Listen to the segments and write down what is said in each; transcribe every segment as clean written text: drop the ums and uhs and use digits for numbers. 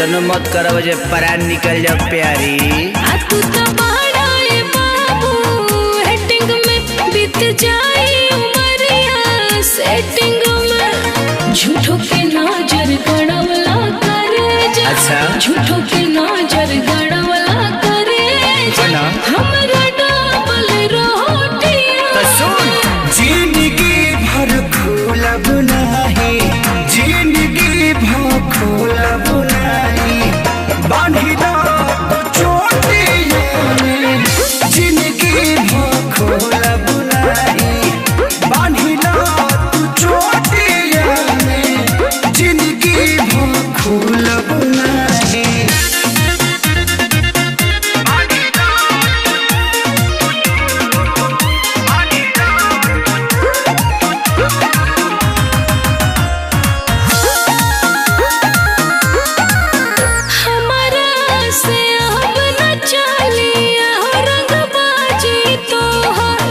इतना मत करो जे परान निकल जा प्यारी। तू तो बड़ा है बाबू हेटिंग में बीत जाए उमरिया सेटिंग में झूठों के नजर गड़वला करे जा। अच्छा झूठों के नजर गड़वला करे जा हमरा डबल रोटियां। तो सुन जिंदगी भर खोलब नाही, जिंदगी भर खोलब नाही, बांधिला तो चोटियों में जिंदगी भर खोलब नाही, बांधिला तो चोटियों में जिंदगी भर खोलब नाही।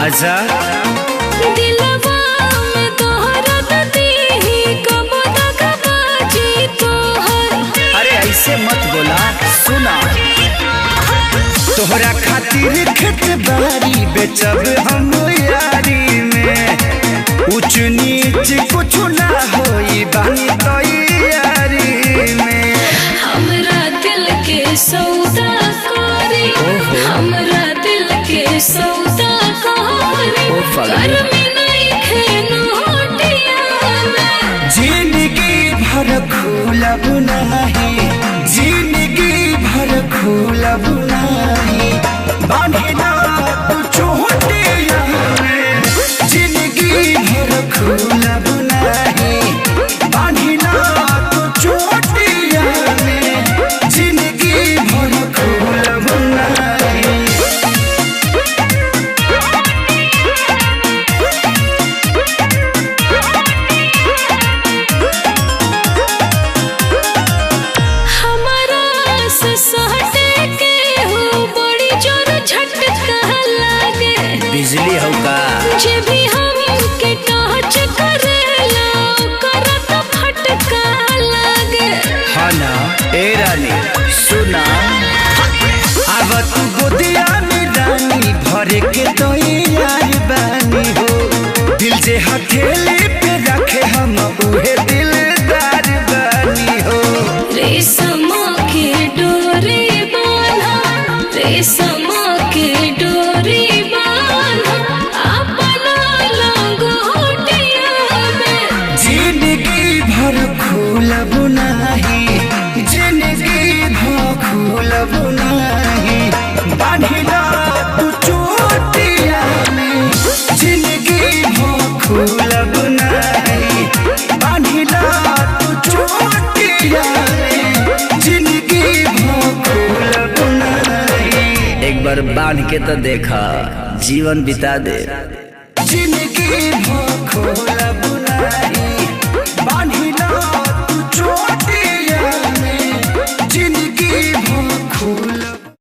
अच्छा दिलवा में तोहरा दीही कब तक बाजी तोहर। अरे ऐसे मत बोला। सुना तोहरा खातिर खेत बारी बेचब हम यारी में, ऊंच नीच कुछ ना होई बानी तैयारी में। हमरा दिल के सौदा करे, हमरा दिल के सौदा करे, घर में नहीं खेनोटिया में। जिंदगी भर खोलब नाही, जिंदगी भर खोलब नाही, बांधिला तू चोटिया में जिंदगी भर खोलब नाही, बांधिला तू चोटिया में जिंदगी भर खोलब नाही। बिजली हो का जे भी हमके टच करेला करत फटका लागे। हाँ ना ए रानी सुना अब तू गोदिया में रानी भरे के तो यार बानी हो, दिल जे हथेली पे रखे हम उहे दिलदार बानी हो। रेशम के डोरी बांधा, रेशम के डोरी बांधा अपना लंगोटिया में। जिंदगी भर खोलब नाही, जिंदगी भर खोलब नाही, बांधिला तू चोटिया में जिंदगी भर खोलब नाही, बांधिला तू चोटिया में जिंदगी भर खोलब नाही। एक बार बांध के तो देखा जीवन बिता दे। जिंदगी भर खोलब नाही।